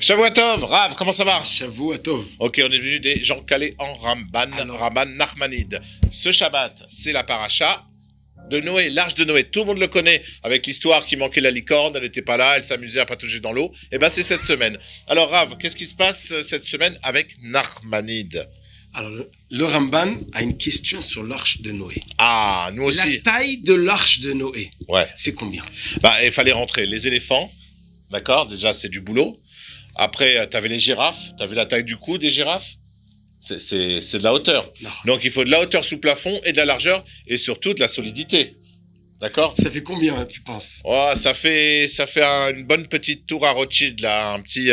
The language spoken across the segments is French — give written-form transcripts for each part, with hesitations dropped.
Shavua Tov, Rav, comment ça va? Shavua Tov. Ok, on est venu des gens calés en Ramban, Ramban Nachmanide. Ce Shabbat, c'est la paracha de Noé, l'arche de Noé. Tout le monde le connaît, avec l'histoire qu'il manquait la licorne, elle n'était pas là, elle s'amusait à patauger dans l'eau. Et ben c'est cette semaine. Alors Rav, qu'est-ce qui se passe cette semaine avec Nachmanide? Alors, le Ramban a une question sur l'arche de Noé. Ah, nous aussi. La taille de l'arche de Noé, Ouais. c'est combien? Bah, il fallait rentrer les éléphants, d'accord? Déjà, c'est du boulot. Après, t'avais les girafes, t'avais la taille du cou des girafes. C'est de la hauteur. Non. Donc, il faut de la hauteur sous plafond et de la largeur et surtout de la solidité. D'accord? Ça fait combien, tu penses? Oh, ça fait une bonne petite tour à Rothschild, là. Un petit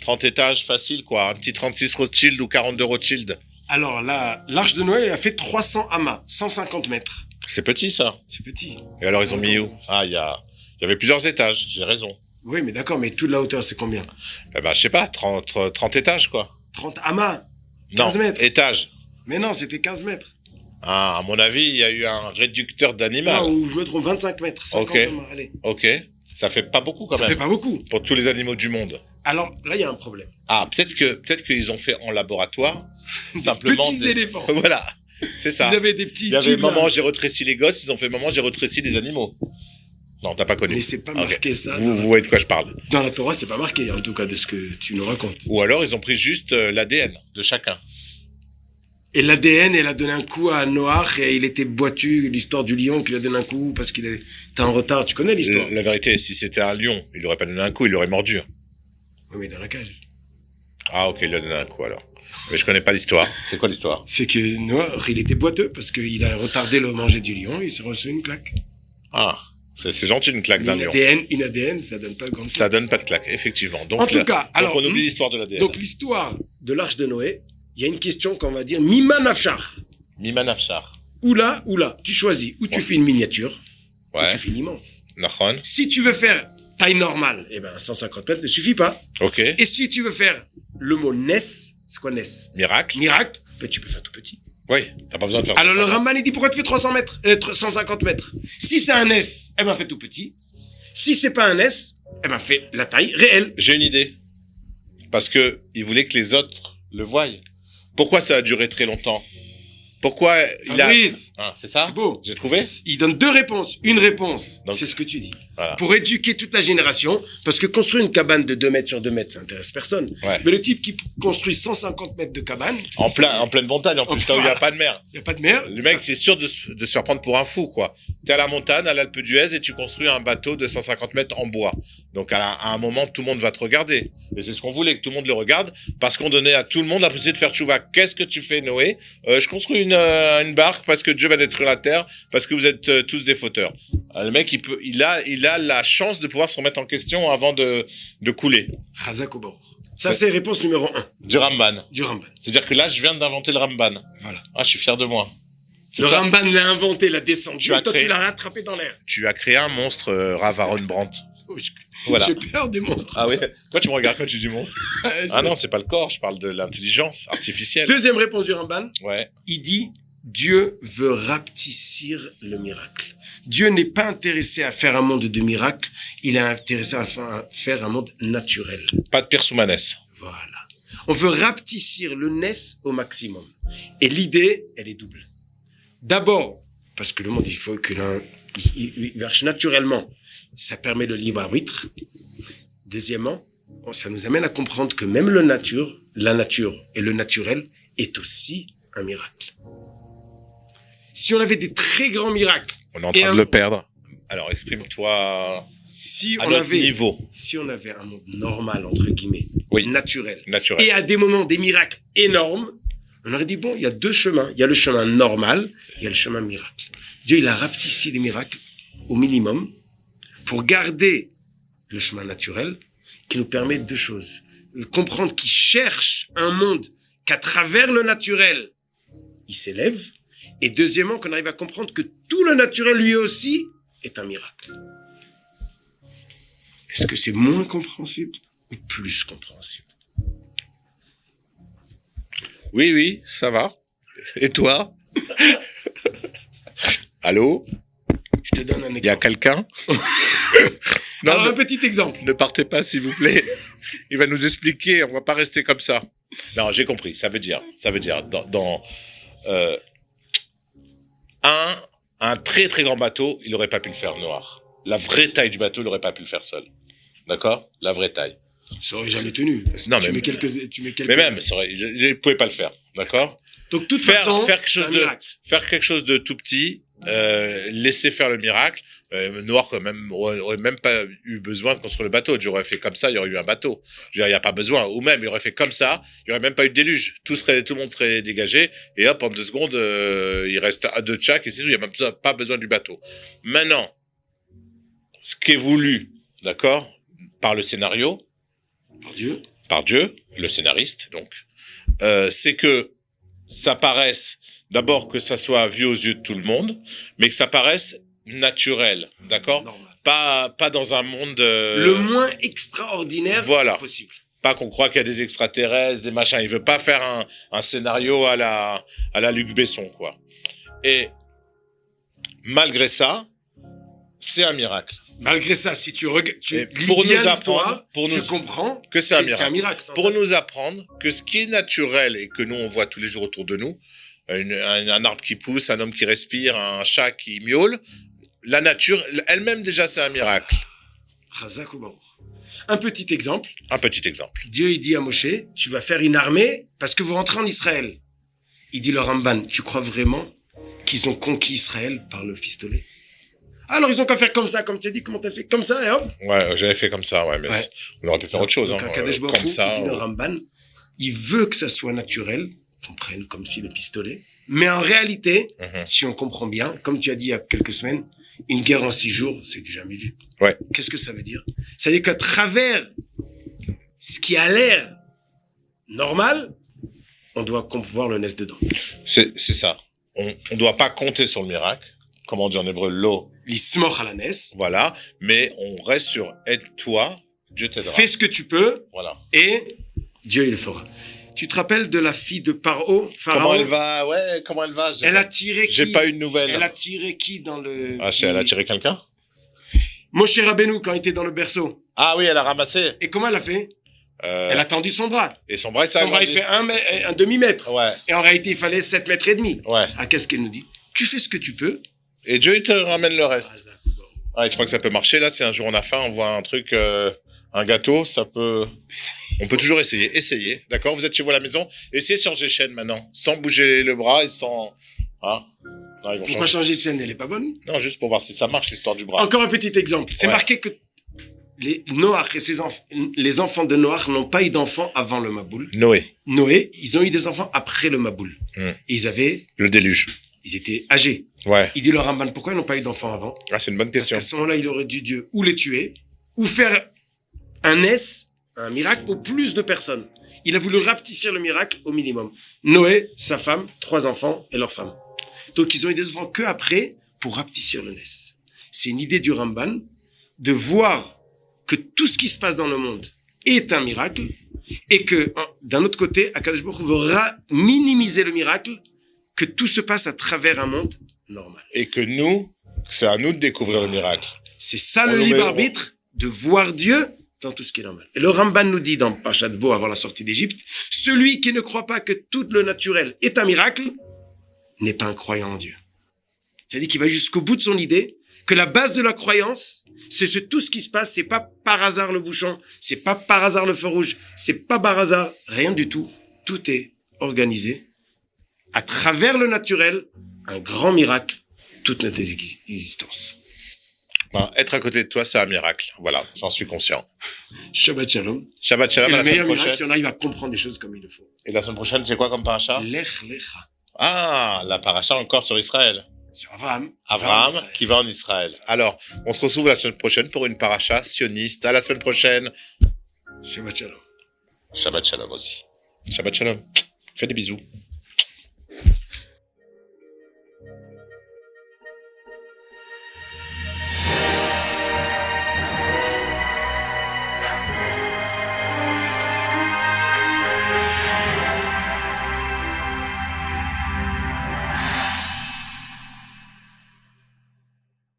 30 étages facile, quoi. Un petit 36 Rothschild ou 42 Rothschild. Alors là, l'arche de Noé, elle a fait 300 amas, 150 mètres. C'est petit, ça. C'est petit. Et alors, ils ont mis où? Ah, il y avait plusieurs étages, j'ai raison. Oui, mais d'accord, mais toute la hauteur, c'est combien? Eh ben, je sais pas, 30 étages, quoi. 30 amas, Non, 15 mètres. étages. Mais non, c'était 15 mètres. Ah, à mon avis, il y a eu un réducteur d'animal. Non, ou je me trompe, 25 mètres, 50 Ok. amas, allez. Ok, ça fait pas beaucoup quand Ça même. fait pas beaucoup. Pour tous les animaux du monde. Alors, là, il y a un problème. Ah, peut-être qu'ils ont fait en laboratoire, simplement petits éléphants. Voilà, c'est ça. Ils avaient des petits Il y avait tubes, là. maman, j'ai rétréci les gosses, ils ont fait maman, j'ai rétréci des animaux. Non, t'as pas connu. Mais c'est pas Ok. marqué ça. Vous voyez de quoi je parle. Dans la Torah, c'est pas marqué, en tout cas, de ce que tu nous racontes. Ou alors, ils ont pris juste l'ADN de chacun. Et l'ADN, elle a donné un coup à Noach et il était boiteux, l'histoire du lion qui lui a donné un coup parce qu'il était en retard. Tu connais l'histoire? La vérité, si c'était un lion, il aurait pas donné un coup, il aurait mordu. Oui, mais dans la cage. Ah, ok, il lui a donné un coup alors. Mais je connais pas l'histoire. C'est quoi l'histoire? C'est que Noach, il était boiteux parce qu'il a retardé le manger du lion et il s'est reçu une claque. Ah, c'est gentil une claque d'un lion. Une ADN, ça donne pas de grande Ça donne pas de claque, effectivement. Donc, En tout cas, alors, on oublie l'histoire de l'ADN. Donc l'histoire de l'arche de Noé, il y a une question qu'on va dire Mima Nafshar. Miman Afshar. Ou là, tu choisis. Ou tu Ouais. fais une miniature, ou Ouais. tu fais une immense. Nachon. Si tu veux faire taille normale, eh ben 150 mètres ne suffit pas. Ok. Et si tu veux faire le mot Ness, c'est quoi Ness? Miracle. Miracle, ben, tu peux faire tout petit. Oui, t'as pas besoin de faire Alors le ça. Ramban, il dit pourquoi tu fais 300 mètres, 150 mètres? Si c'est un S, eh ben fais tout petit. Si c'est pas un S, eh ben fais la taille réelle. J'ai une idée. Parce que il voulait que les autres le voient. Pourquoi ça a duré très longtemps? Pourquoi il a... Fabrice, Ah, c'est ça? c'est beau. J'ai trouvé? Il donne deux réponses. Une réponse, Donc, c'est ce que tu dis. Voilà. Pour éduquer toute la génération, parce que construire une cabane de 2 mètres sur 2 mètres, ça intéresse personne. Ouais. Mais le type qui construit 150 mètres de cabane, En pleine montagne, en plus, là où il n'y a pas de mer. il n'y a pas de mer. Le mec, c'est sûr de se faire prendre pour un fou, quoi. T'es à la montagne, à l'Alpe d'Huez, et tu construis un bateau de 150 mètres en bois. Donc, à un moment, tout le monde va te regarder. Et c'est ce qu'on voulait, que tout le monde le regarde, parce qu'on donnait à tout le monde la possibilité de faire tchouva. Qu'est-ce que tu fais, Noé? Je construis une barque parce que Dieu va détruire la terre, parce que vous êtes tous des fauteurs. Le mec, il a la chance de pouvoir se remettre en question avant de couler. Chazak au Baruch. Ça, c'est réponse numéro 1 Du Ramban. du Ramban. C'est-à-dire que là, je viens d'inventer le Ramban. Voilà. Ah, je suis fier de moi. C'est Le toi- Ramban l'a inventé, l'a descendu. Tu as Toi, créé- tu l'as rattrapé dans l'air. Tu as créé un monstre, Rav Aaron Brandt. Oh, Voilà. J'ai peur des monstres. Ah oui? Pourquoi tu me regardes quand tu dis monstre? Ah non, c'est pas le corps, je parle de l'intelligence artificielle. Deuxième réponse du Ramban, Ouais. il dit Dieu veut rapetissir le miracle. Dieu n'est pas intéressé à faire un monde de miracles, il est intéressé à faire un monde naturel. Pas de Pirsoumanès. Voilà. On veut rapetissir le Ness au maximum. Et l'idée, elle est double. D'abord, parce que le monde, il faut que il marche naturellement. Ça permet le libre arbitre. Deuxièmement, ça nous amène à comprendre que même la nature et le naturel est aussi un miracle. Si on avait des très grands miracles, On est en Et train un- de le perdre. Alors, exprime-toi si à on notre avait niveau. si on avait un monde normal, entre guillemets, Oui. naturel, Naturel. et à des moments des miracles énormes, on aurait dit, bon, il y a deux chemins. Il y a le chemin normal, il y a le chemin miracle. Dieu, il a rapetissé les miracles au minimum pour garder le chemin naturel qui nous permet deux choses. Comprendre qu'il cherche un monde qu'à travers le naturel, il s'élève. Et deuxièmement, qu'on arrive à comprendre que tout le naturel, lui aussi, est un miracle. Est-ce que c'est moins compréhensible ou plus compréhensible? Oui, ça va. Et toi? Allô? Je te donne un Il y a exemple. quelqu'un? Non, Alors, un petit exemple. ne partez pas, s'il vous plaît. Il va nous expliquer, on va pas rester comme ça. Non, j'ai compris. Ça veut dire, euh, un très très grand bateau, il aurait pas pu le faire noir. La vraie taille du bateau, il aurait pas pu le faire seul. D'accord? La vraie taille. Ça aurait jamais tenu. Non, tu mais- mets quelques... Mais même, il ne pouvait pas le faire. D'accord? Donc, de toute façon, faire c'est un miracle. faire quelque chose de tout petit, laisser faire le miracle. Noir aurait même pas eu besoin de construire le bateau. Dieu aurait fait comme ça, il y aurait eu un bateau. Je veux dire, il n'y a pas besoin. Ou même, il aurait fait comme ça, il n'y aurait même pas eu de déluge. Tout le monde serait dégagé. Et hop, en 2 secondes, il reste à 2 de chaque et c'est tout. Il n'y a même pas besoin du bateau. Maintenant, ce qui est voulu, d'accord, par le scénario, par Dieu, le scénariste, donc, c'est que ça paraisse, d'abord que ça soit vu aux yeux de tout le monde, mais que ça paraisse naturel, d'accord? Pas dans un monde... Le moins extraordinaire Voilà. possible. Pas qu'on croit qu'il y a des extraterrestres, des machins. Il veut pas faire un scénario à la Luc Besson, quoi. Et malgré ça, c'est un miracle. Malgré ça, si tu regardes, pour nous apprendre, tu comprends que c'est un C'est un miracle. miracle. Pour nous apprendre que ce qui est naturel et que nous on voit tous les jours autour de nous, un arbre qui pousse, un homme qui respire, un chat qui miaule, la nature elle-même déjà c'est un miracle. Chazak ou Baruch. Un petit exemple. Un petit exemple. Dieu il dit à Moshe, tu vas faire une armée parce que vous rentrez en Israël. Il dit le Ramban, tu crois vraiment qu'ils ont conquis Israël par le pistolet? Alors ils ont qu'à faire comme ça, comme tu as dit, comment t'as fait? Comme ça et hop. Ouais, j'avais fait comme ça, ouais, mais Ouais. on aurait pu faire autre chose. Donc, hein, Akadosh Baruch comme Hu, ça. il dit le Ramban, il veut que ça soit naturel, qu'on prenne comme si le pistolet. Mais en réalité, si on comprend bien, comme tu as dit il y a quelques semaines, une guerre en 6 jours, c'est du jamais vu. Ouais. Qu'est-ce que ça veut dire? Ça veut dire qu'à travers ce qui a l'air normal, on doit voir le nez dedans. C'est ça. On ne doit pas compter sur le miracle. Comment on dit en hébreu, l'eau. L'ismor à la nez. Voilà. Mais on reste sur aide-toi, Dieu t'aidera. Fais ce que tu peux. Voilà. Et Dieu il le fera. Tu te rappelles de la fille de Pharaon? Comment elle va? Ouais, comment elle va? Elle a tiré qui? J'ai pas eu de nouvelles. Elle a tiré qui dans le... Ah, elle a tiré quelqu'un? Moshe Rabbeinu, quand il était dans le berceau. Ah oui, elle a ramassé. Et comment elle a fait? Elle a tendu son bras. Et son bras, ça Son bras, il fait un demi-mètre. Ouais. Et en réalité, il fallait 7 mètres et demi. Ouais. Ah, qu'est-ce qu'elle nous dit? Tu fais ce que tu peux. Et Dieu, il te ramène le reste. Ah, et je crois que ça peut marcher. Là, si un jour on a faim, on voit un truc, un gâteau, ça peut... On peut toujours essayer. Essayez, d'accord? Vous êtes chez vous à la maison. Essayez de changer de chaîne maintenant. Sans bouger le bras et sans... Hein? Non, ils vont Pourquoi changer de chaîne? Elle est pas bonne? Non, juste pour voir si ça marche, l'histoire du bras. Encore un petit exemple. C'est Ouais. marqué que les enfants de Noach n'ont pas eu d'enfants avant le Maboul. Noé, ils ont eu des enfants après le Maboul. Et Le déluge. ils étaient âgés. Ouais. Il dit le Ramban, pourquoi ils n'ont pas eu d'enfants avant? Ah, c'est une bonne Parce question. qu'à ce moment-là, il aurait dû Dieu ou les tuer, ou faire un miracle pour plus de personnes. Il a voulu rapetisser le miracle au minimum. Noé, sa femme, 3 enfants et leur femme. Donc ils ont eu des enfants que après pour rapetisser le nez. C'est une idée du Ramban de voir que tout ce qui se passe dans le monde est un miracle et que d'un autre côté, Akadosh Baruch Hu veut minimiser le miracle, que tout se passe à travers un monde normal. Et que nous, c'est à nous de découvrir le miracle. C'est ça le libre arbitre, de voir Dieu dans tout ce qui est normal. Et le Ramban nous dit dans Parashat Bo, avant la sortie d'Égypte, celui qui ne croit pas que tout le naturel est un miracle n'est pas un croyant en Dieu. C'est-à-dire qu'il va jusqu'au bout de son idée que la base de la croyance, c'est que tout ce qui se passe, c'est pas par hasard le bouchon, c'est pas par hasard le feu rouge, c'est pas par hasard, rien du tout. Tout est organisé à travers le naturel, un grand miracle, toute notre existence. Ben, être à côté de toi, c'est un miracle. Voilà, j'en suis conscient. Shabbat Shalom. Shabbat Shalom. Et À le la semaine meilleur miracle, prochaine. si on arrive à comprendre des choses comme il le faut. Et la semaine prochaine, c'est quoi comme paracha? Lech Lecha. Ah, la paracha encore sur Israël. Sur Abraham. Abraham qui va en Israël. Alors, on se retrouve la semaine prochaine pour une paracha sioniste. À la semaine prochaine. Shabbat Shalom. Shabbat Shalom aussi. Shabbat Shalom. Fais des bisous.